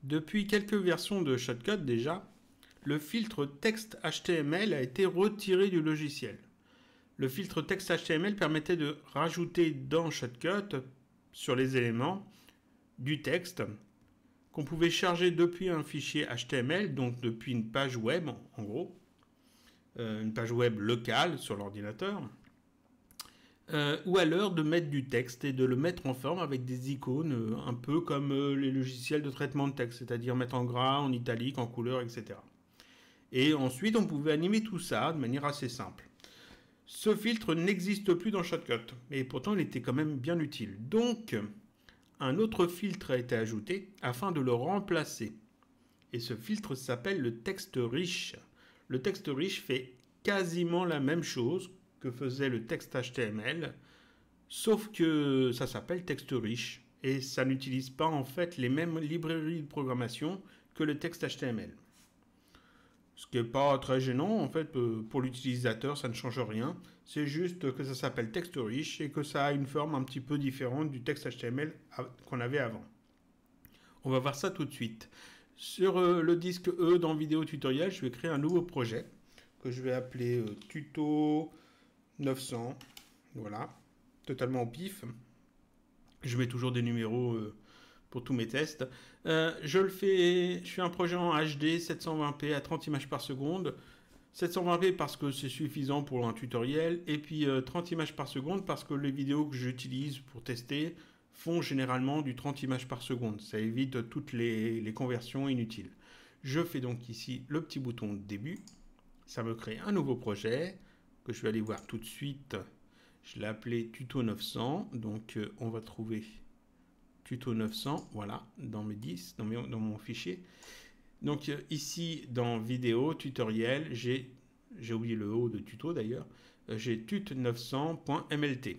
Depuis quelques versions de Shotcut déjà, le filtre texte HTML a été retiré du logiciel. Le filtre texte HTML permettait de rajouter dans Shotcut, sur les éléments, du texte qu'on pouvait charger depuis un fichier HTML, donc depuis une page web en gros, une page web locale sur l'ordinateur, ou alors de mettre du texte et de le mettre en forme avec des icônes, un peu comme les logiciels de traitement de texte, c'est-à-dire mettre en gras, en italique, en couleur, etc. Et ensuite, on pouvait animer tout ça de manière assez simple. Ce filtre n'existe plus dans Shotcut, mais pourtant il était quand même bien utile. Donc, un autre filtre a été ajouté afin de le remplacer. Et ce filtre s'appelle le texte riche. Le texte riche fait quasiment la même chose que faisait le texte HTML, sauf que ça s'appelle texte riche. Et ça n'utilise pas en fait les mêmes librairies de programmation que le texte HTML. Ce qui n'est pas très gênant, en fait, pour l'utilisateur, ça ne change rien. C'est juste que ça s'appelle texte riche et que ça a une forme un petit peu différente du texte HTML qu'on avait avant. On va voir ça tout de suite. Sur le disque E dans vidéo tutoriel, je vais créer un nouveau projet que je vais appeler tuto 900. Voilà, totalement au pif. Je mets toujours des numéros pour tous mes tests. Je fais un projet en HD 720p à 30 images par seconde. 720p parce que c'est suffisant pour un tutoriel. Et puis 30 images par seconde parce que les vidéos que j'utilise pour tester font généralement du 30 images par seconde. Ça évite toutes les conversions inutiles. Je fais donc ici le petit bouton début. Ça me crée un nouveau projet que je vais aller voir tout de suite. Je l'ai appelé tuto 900. Donc on va trouver tuto 900, voilà, dans mes 10, dans mon fichier. Donc ici, dans vidéo, tutoriel, j'ai oublié le O de tuto d'ailleurs, j'ai tut900.mlt.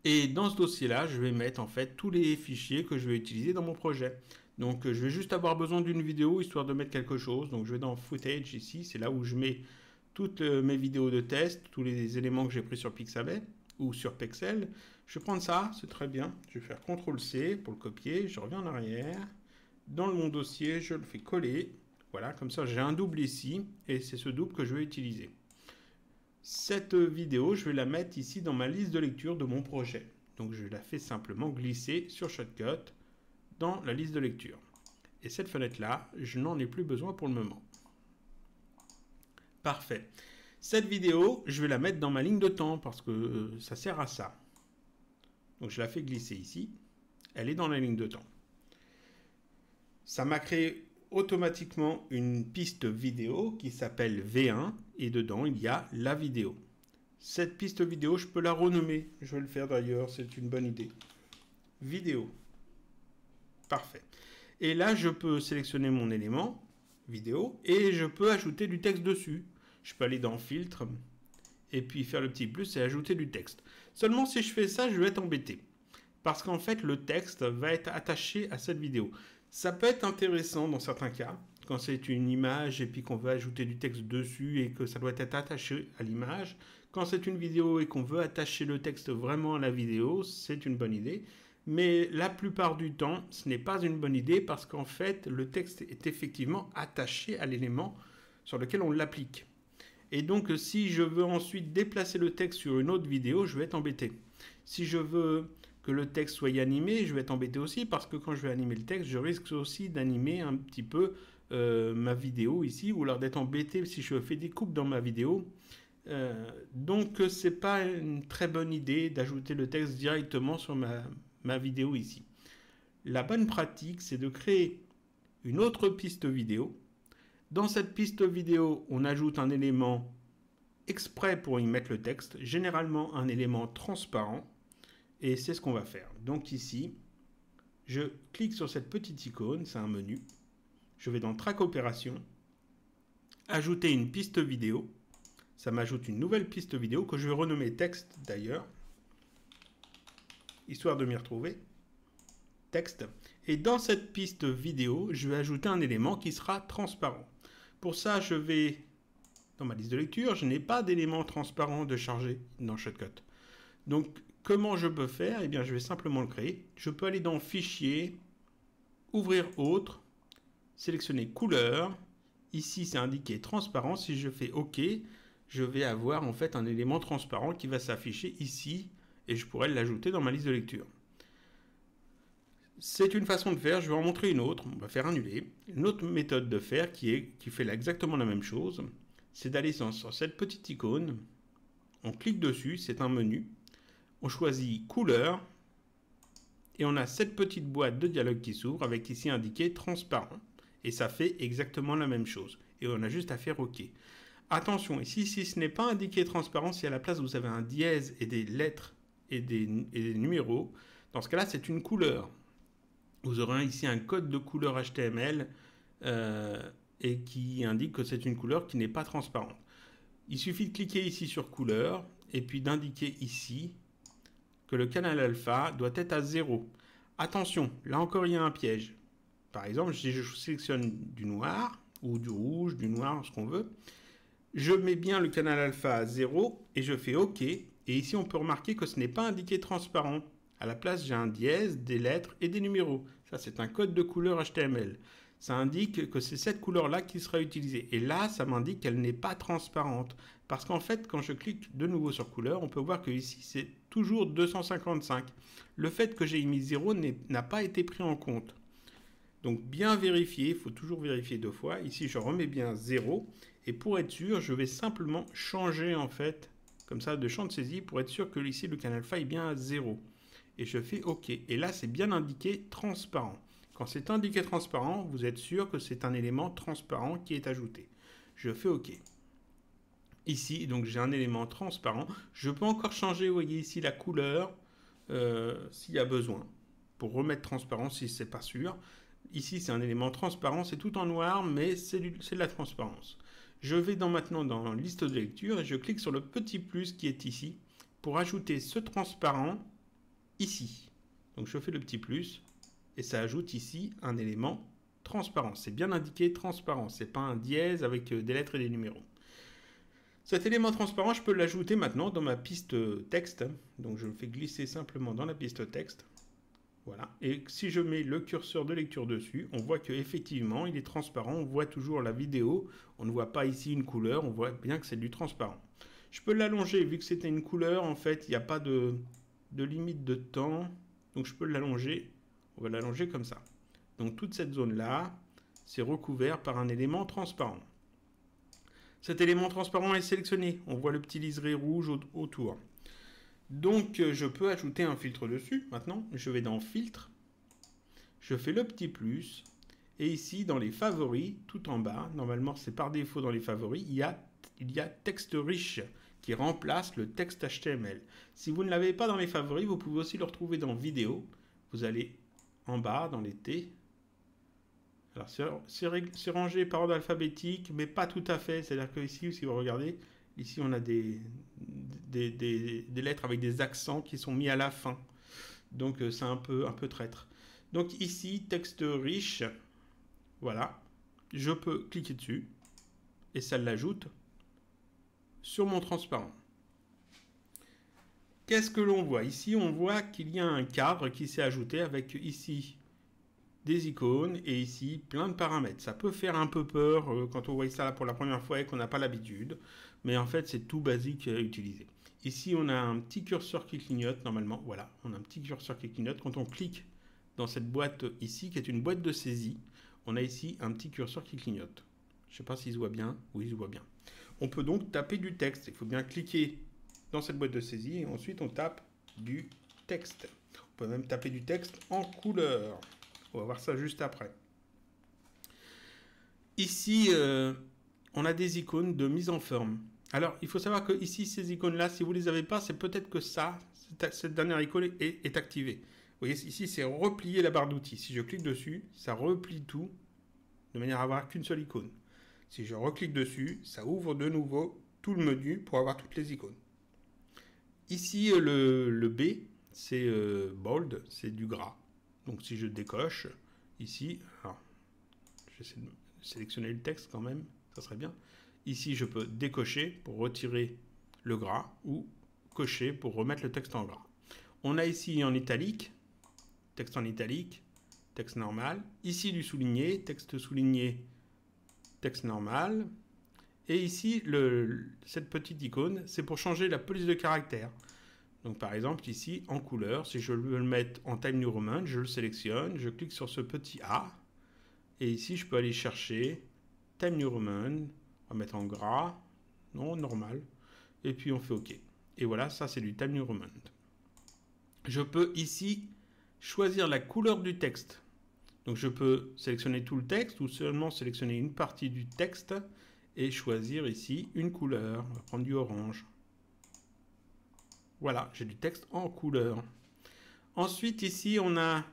Et dans ce dossier-là, je vais mettre en fait tous les fichiers que je vais utiliser dans mon projet. Donc je vais juste avoir besoin d'une vidéo histoire de mettre quelque chose. Donc je vais dans Footage ici, c'est là où je mets toutes mes vidéos de test, tous les éléments que j'ai pris sur Pixabay ou sur Pexel. Je vais prendre ça, c'est très bien. Je vais faire CTRL-C pour le copier. Je reviens en arrière. Dans mon dossier, je le fais coller. Voilà, comme ça j'ai un double ici. Et c'est ce double que je vais utiliser. Cette vidéo, je vais la mettre ici dans ma liste de lecture de mon projet. Donc je la fais simplement glisser sur Shotcut dans la liste de lecture. Et cette fenêtre-là, je n'en ai plus besoin pour le moment. Parfait. Cette vidéo, je vais la mettre dans ma ligne de temps parce que ça sert à ça. Donc je la fais glisser ici. Elle est dans la ligne de temps. Ça m'a créé automatiquement une piste vidéo qui s'appelle V1 et dedans il y a la vidéo. Cette piste vidéo, je peux la renommer. Je vais le faire d'ailleurs, c'est une bonne idée. Vidéo. Parfait. Et là, je peux sélectionner mon élément, vidéo, et je peux ajouter du texte dessus. Je peux aller dans Filtre, et puis faire le petit plus et ajouter du texte. Seulement, si je fais ça, je vais être embêté. Parce qu'en fait, le texte va être attaché à cette vidéo. Ça peut être intéressant dans certains cas, quand c'est une image et puis qu'on veut ajouter du texte dessus et que ça doit être attaché à l'image. Quand c'est une vidéo et qu'on veut attacher le texte vraiment à la vidéo, c'est une bonne idée. Mais la plupart du temps, ce n'est pas une bonne idée parce qu'en fait, le texte est effectivement attaché à l'élément sur lequel on l'applique. Et donc, si je veux ensuite déplacer le texte sur une autre vidéo, je vais être embêté. Si je veux que le texte soit animé, je vais être embêté aussi parce que quand je vais animer le texte, je risque aussi d'animer un petit peu ma vidéo ici ou alors d'être embêté si je fais des coupes dans ma vidéo. Donc, c'est pas une très bonne idée d'ajouter le texte directement sur ma vidéo ici. La bonne pratique, c'est de créer une autre piste vidéo. Dans cette piste vidéo, on ajoute un élément exprès pour y mettre le texte, généralement un élément transparent, et c'est ce qu'on va faire. Donc ici, je clique sur cette petite icône, c'est un menu, je vais dans Track Opération, ajouter une piste vidéo, ça m'ajoute une nouvelle piste vidéo que je vais renommer texte d'ailleurs, histoire de m'y retrouver. Texte. Et dans cette piste vidéo, je vais ajouter un élément qui sera transparent. Pour ça, je vais dans ma liste de lecture, je n'ai pas d'élément transparent de charger dans Shotcut. Donc, comment je peux faire? Eh bien, je vais simplement le créer. Je peux aller dans Fichier ouvrir autre, sélectionner couleur. Ici, c'est indiqué transparent. Si je fais OK, je vais avoir en fait un élément transparent qui va s'afficher ici et je pourrais l'ajouter dans ma liste de lecture. C'est une façon de faire, je vais en montrer une autre, on va faire annuler. Une autre méthode de faire qui fait exactement la même chose, c'est d'aller sur cette petite icône, on clique dessus, c'est un menu, on choisit couleur, et on a cette petite boîte de dialogue qui s'ouvre avec ici indiqué transparent. Et ça fait exactement la même chose. Et on a juste à faire OK. Attention, ici, si ce n'est pas indiqué transparent, si à la place vous avez un dièse et des lettres et des numéros, dans ce cas-là, c'est une couleur. Vous aurez ici un code de couleur HTML et qui indique que c'est une couleur qui n'est pas transparente. Il suffit de cliquer ici sur couleur et puis d'indiquer ici que le canal alpha doit être à 0. Attention, là encore il y a un piège. Par exemple, si je sélectionne du noir ou du rouge, du noir, ce qu'on veut, je mets bien le canal alpha à 0 et je fais OK. Et ici, on peut remarquer que ce n'est pas indiqué transparent. À la place, j'ai un dièse, des lettres et des numéros. Ça, c'est un code de couleur HTML. Ça indique que c'est cette couleur-là qui sera utilisée. Et là, ça m'indique qu'elle n'est pas transparente. Parce qu'en fait, quand je clique de nouveau sur couleur, on peut voir que ici, c'est toujours 255. Le fait que j'ai mis 0 n'a pas été pris en compte. Donc, bien vérifier, il faut toujours vérifier 2 fois. Ici, je remets bien 0. Et pour être sûr, je vais simplement changer, en fait, comme ça, de champ de saisie, pour être sûr que ici, le canal alpha est bien à 0. Et je fais OK. Et là, c'est bien indiqué transparent. Quand c'est indiqué transparent, vous êtes sûr que c'est un élément transparent qui est ajouté. Je fais OK. Ici, donc j'ai un élément transparent. Je peux encore changer, vous voyez ici, la couleur s'il y a besoin. Pour remettre transparent si ce n'est pas sûr. Ici, c'est un élément transparent. C'est tout en noir, mais c'est de la transparence. Je vais maintenant dans liste de lecture et je clique sur le petit plus qui est ici pour ajouter ce transparent ici. Donc je fais le petit plus et ça ajoute ici un élément transparent. C'est bien indiqué transparent, c'est pas un dièse avec des lettres et des numéros. Cet élément transparent, je peux l'ajouter maintenant dans ma piste texte. Donc je le fais glisser simplement dans la piste texte. Voilà. Et si je mets le curseur de lecture dessus, on voit qu'effectivement, il est transparent. On voit toujours la vidéo. On ne voit pas ici une couleur. On voit bien que c'est du transparent. Je peux l'allonger. Vu que c'était une couleur, en fait, il n'y a pas de limite de temps. Donc je peux l'allonger. On va l'allonger comme ça. Donc toute cette zone-là, c'est recouvert par un élément transparent. Cet élément transparent est sélectionné. On voit le petit liseré rouge autour. Donc je peux ajouter un filtre dessus. Maintenant, je vais dans Filtre. Je fais le petit plus. Et ici, dans les favoris, tout en bas, normalement c'est par défaut dans les favoris, il y a texte riche qui remplace le texte HTML. Si vous ne l'avez pas dans les favoris, vous pouvez aussi le retrouver dans Vidéo. Vous allez en bas, dans les T. Alors, c'est rangé par ordre alphabétique, mais pas tout à fait. C'est-à-dire que ici, si vous regardez, ici, on a des lettres avec des accents qui sont mis à la fin. Donc, c'est un peu traître. Donc, ici, texte riche. Voilà. Je peux cliquer dessus. Et ça l'ajoute sur mon transparent. Qu'est-ce que l'on voit? Ici, on voit qu'il y a un cadre qui s'est ajouté avec ici des icônes et ici plein de paramètres. Ça peut faire un peu peur quand on voit ça là pour la première fois et qu'on n'a pas l'habitude, mais en fait c'est tout basique à utiliser. Ici on a un petit curseur qui clignote normalement, voilà, on a un petit curseur qui clignote. Quand on clique dans cette boîte ici qui est une boîte de saisie, on a ici un petit curseur qui clignote. Je ne sais pas s'il se voit bien, oui il se voit bien. On peut donc taper du texte, il faut bien cliquer dans cette boîte de saisie et ensuite on tape du texte. On peut même taper du texte en couleur. On va voir ça juste après. Ici, on a des icônes de mise en forme. Alors, il faut savoir que ici, ces icônes-là, si vous ne les avez pas, c'est peut-être que cette dernière icône est activée. Vous voyez, ici, c'est replier la barre d'outils. Si je clique dessus, ça replie tout de manière à avoir qu'une seule icône. Si je reclique dessus, ça ouvre de nouveau tout le menu pour avoir toutes les icônes. Ici, le B, c'est bold, c'est du gras. Donc si je décoche ici, alors j'essaie de sélectionner le texte quand même, ça serait bien. Ici je peux décocher pour retirer le gras ou cocher pour remettre le texte en gras. On a ici en italique, texte en italique, texte normal. Ici, du souligné, texte souligné, texte normal. Et ici, cette petite icône, c'est pour changer la police de caractère. Donc par exemple, ici, en couleur, si je veux le mettre en Times New Roman, je le sélectionne, je clique sur ce petit A. Et ici, je peux aller chercher Times New Roman, on va mettre en gras, non, normal. Et puis on fait OK. Et voilà, ça c'est du Times New Roman. Je peux ici choisir la couleur du texte. Donc je peux sélectionner tout le texte ou seulement sélectionner une partie du texte et choisir ici une couleur. On va prendre du orange. Voilà, j'ai du texte en couleur. Ensuite, ici, on a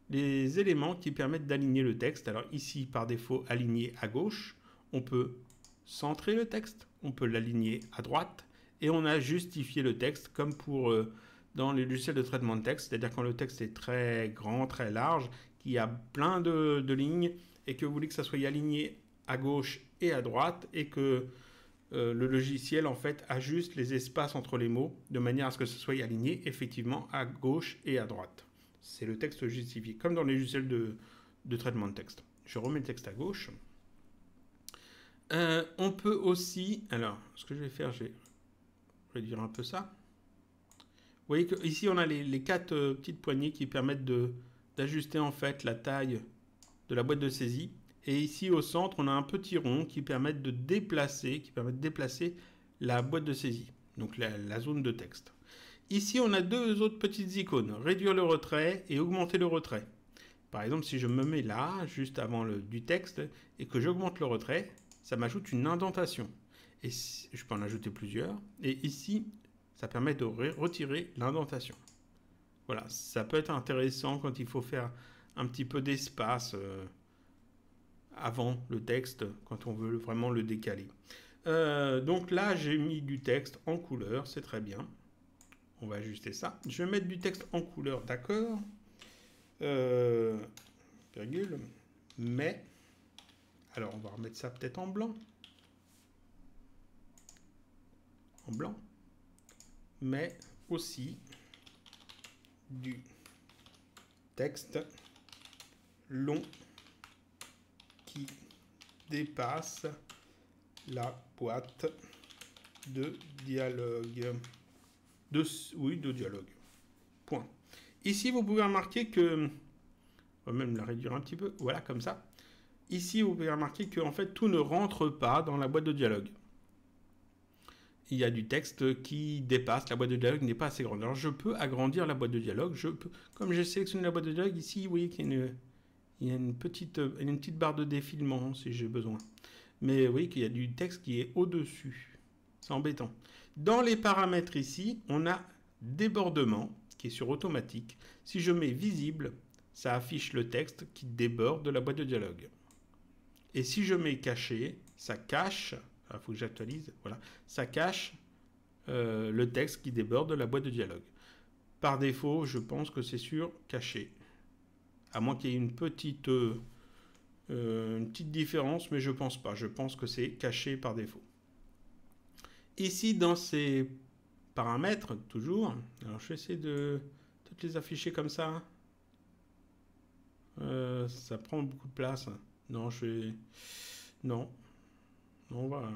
les éléments qui permettent d'aligner le texte. Alors ici, par défaut, aligné à gauche. On peut centrer le texte, on peut l'aligner à droite et on a justifié le texte comme pour dans les logiciels de traitement de texte, c'est-à-dire quand le texte est très grand, très large, qu'il y a plein de lignes et que vous voulez que ça soit aligné à gauche et à droite et que le logiciel en fait ajuste les espaces entre les mots de manière à ce que ce soit aligné effectivement à gauche et à droite. C'est le texte justifié, comme dans les logiciels de traitement de texte. Je remets le texte à gauche. On peut aussi, alors ce que je vais faire, je vais réduire un peu ça. Vous voyez qu'ici on a les 4 petites poignées qui permettent d'ajuster en fait la taille de la boîte de saisie. Et ici au centre, on a un petit rond qui permet de déplacer, la boîte de saisie, donc la zone de texte. Ici, on a 2 autres petites icônes, réduire le retrait et augmenter le retrait. Par exemple, si je me mets là, juste avant du texte, et que j'augmente le retrait, ça m'ajoute une indentation. Et je peux en ajouter plusieurs. Et ici, ça permet de retirer l'indentation. Voilà, ça peut être intéressant quand il faut faire un petit peu d'espace avant le texte, quand on veut vraiment le décaler. Donc là, j'ai mis du texte en couleur, c'est très bien. On va ajuster ça. Je vais mettre du texte en couleur, d'accord. Virgule. Mais, alors on va remettre ça peut-être en blanc. En blanc. Mais aussi du texte long qui dépasse la boîte de dialogue. De dialogue. Point. Ici, vous pouvez remarquer que... On va même la réduire un petit peu. Voilà, comme ça. Ici, vous pouvez remarquer que en fait, tout ne rentre pas dans la boîte de dialogue. Il y a du texte qui dépasse. La boîte de dialogue n'est pas assez grande. Alors, je peux agrandir la boîte de dialogue. Comme j'ai sélectionné la boîte de dialogue, ici, vous voyez qu'il y a une petite barre de défilement si j'ai besoin. Mais vous voyez qu'il y a du texte qui est au-dessus. C'est embêtant. Dans les paramètres ici, on a débordement qui est sur automatique. Si je mets visible, ça affiche le texte qui déborde de la boîte de dialogue. Et si je mets caché, ça cache, il faut que j'actualise, voilà, ça cache le texte qui déborde de la boîte de dialogue. Par défaut, je pense que c'est sur caché. À moins qu'il y ait une petite différence, mais je pense pas. Je pense que c'est caché par défaut. Ici, dans ces paramètres, toujours, alors je vais essayer de toutes les afficher comme ça. Ça prend beaucoup de place. Non, non, on va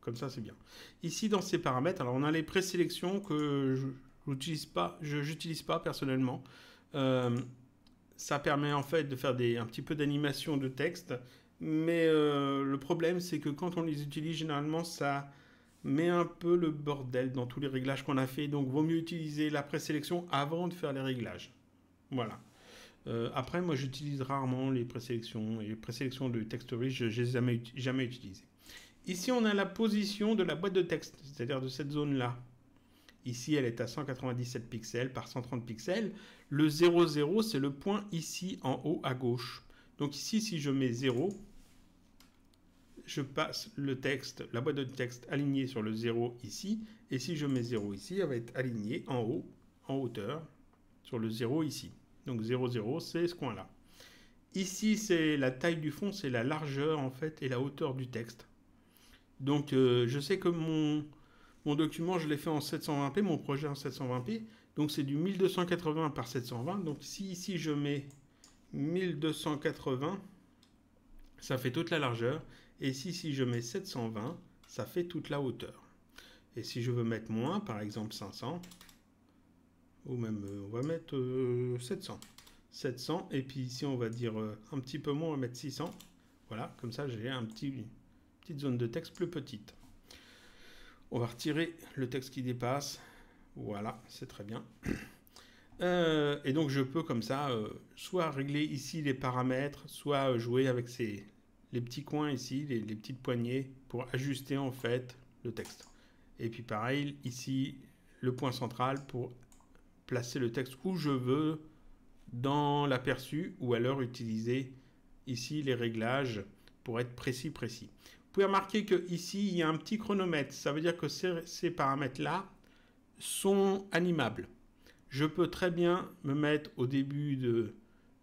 comme ça, c'est bien. Ici, dans ces paramètres, alors on a les présélections que je n'utilise pas personnellement. Ça permet en fait de faire un petit peu d'animation de texte, mais le problème c'est que quand on les utilise, généralement ça met un peu le bordel dans tous les réglages qu'on a fait, donc vaut mieux utiliser la présélection avant de faire les réglages. Voilà. Après, moi j'utilise rarement les présélections, et les présélections de texte riche, je ne les ai jamais utilisées. Ici, on a la position de la boîte de texte, c'est-à-dire de cette zone-là. Ici, elle est à 197 pixels par 130 pixels. Le 0,0, c'est le point ici en haut à gauche. Donc ici, si je mets 0, je passe le texte, la boîte de texte alignée sur le 0 ici. Et si je mets 0 ici, elle va être alignée en haut, en hauteur, sur le 0 ici. Donc 0,0, c'est ce coin-là. Ici, c'est la taille du fond, c'est la largeur en fait et la hauteur du texte. Donc je sais que mon document, je l'ai fait en 720p, mon projet en 720p. Donc c'est du 1280 par 720. Donc si ici je mets 1280, ça fait toute la largeur. Et ici, si je mets 720, ça fait toute la hauteur. Et si je veux mettre moins, par exemple 500, ou même on va mettre 700. 700, et puis ici on va dire un petit peu moins, on va mettre 600. Voilà, comme ça j'ai une petite zone de texte plus petite. On va retirer le texte qui dépasse. Voilà, c'est très bien. Et donc je peux comme ça soit régler ici les paramètres, soit jouer avec les petits coins ici, les petites poignées pour ajuster en fait le texte. Et puis pareil, ici le point central pour placer le texte où je veux dans l'aperçu, ou alors utiliser ici les réglages pour être précis. Vous pouvez remarquer que ici il y a un petit chronomètre, ça veut dire que ces paramètres là sont animables. Je peux très bien me mettre au début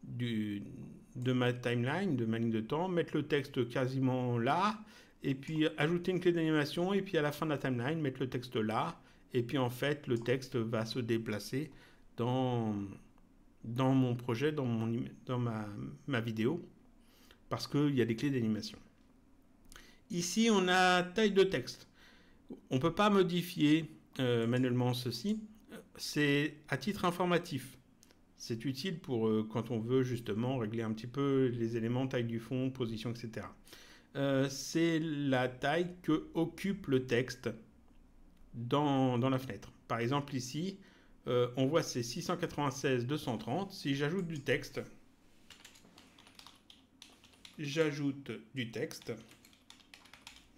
de ma timeline, de ma ligne de temps, mettre le texte quasiment là, et puis ajouter une clé d'animation, et puis à la fin de la timeline, mettre le texte là, et puis en fait, le texte va se déplacer dans mon projet, dans ma vidéo, parce qu'il y a des clés d'animation. Ici, on a taille de texte. On ne peut pas modifier manuellement ceci. C'est à titre informatif. C'est utile pour quand on veut justement régler un petit peu les éléments, taille du fond, position, etc. C'est la taille que occupe le texte dans la fenêtre. Par exemple ici, on voit c'est 696-230. Si j'ajoute du texte,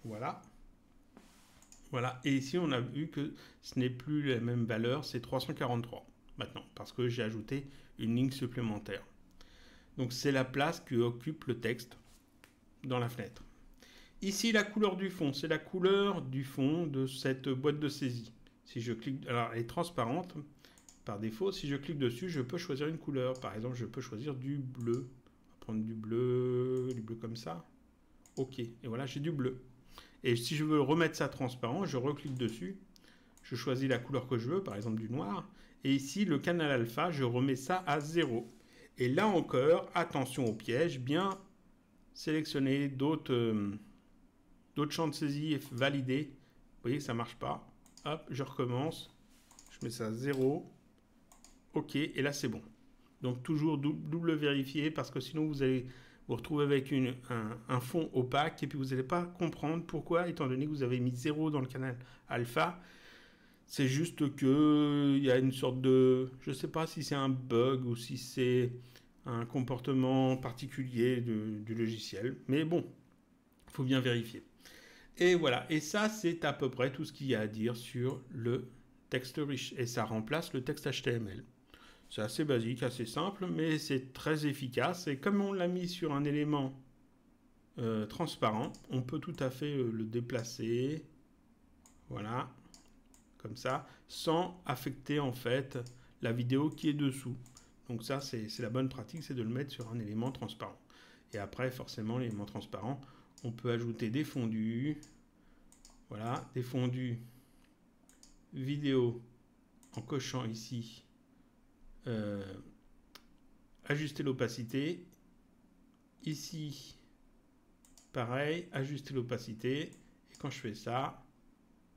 voilà. Voilà, et ici on a vu que ce n'est plus la même valeur, c'est 343 maintenant, parce que j'ai ajouté une ligne supplémentaire. Donc c'est la place que occupe le texte dans la fenêtre. Ici la couleur du fond, c'est la couleur du fond de cette boîte de saisie. Si je clique, alors elle est transparente par défaut, si je clique dessus, je peux choisir une couleur. Par exemple, je peux choisir du bleu. On va prendre du bleu comme ça. Ok, et voilà, j'ai du bleu. Et si je veux remettre ça transparent, je reclique dessus, je choisis la couleur que je veux, par exemple du noir, et ici, le canal alpha, je remets ça à 0. Et là encore, attention au piège, bien sélectionner d'autres champs de saisie et valider. Vous voyez, ça ne marche pas. Hop, je recommence, je mets ça à 0. Ok, et là c'est bon. Donc toujours double vérifier, parce que sinon vous allez vous retrouver avec un fond opaque et puis vous n'allez pas comprendre pourquoi, étant donné que vous avez mis 0 dans le canal alpha. C'est juste qu'il y a une sorte de... Je ne sais pas si c'est un bug ou si c'est un comportement particulier du logiciel. Mais bon, il faut bien vérifier. Et voilà, et ça c'est à peu près tout ce qu'il y a à dire sur le texte riche. Et ça remplace le texte HTML. C'est assez basique, assez simple, mais c'est très efficace. Et comme on l'a mis sur un élément transparent, on peut tout à fait le déplacer. Voilà, comme ça, sans affecter en fait la vidéo qui est dessous. Donc ça, c'est la bonne pratique, c'est de le mettre sur un élément transparent. Et après, forcément, l'élément transparent, on peut ajouter des fondus. Voilà, des fondus vidéo en cochant ici. Ajuster l'opacité. Ici, pareil, ajuster l'opacité. Et quand je fais ça,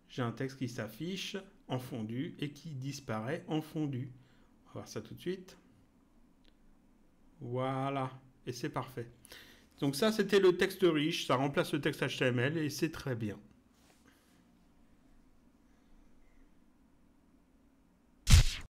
j'ai un texte qui s'affiche en fondu et qui disparaît en fondu. On va voir ça tout de suite. Voilà, et c'est parfait. Donc ça, c'était le texte riche, ça remplace le texte HTML et c'est très bien.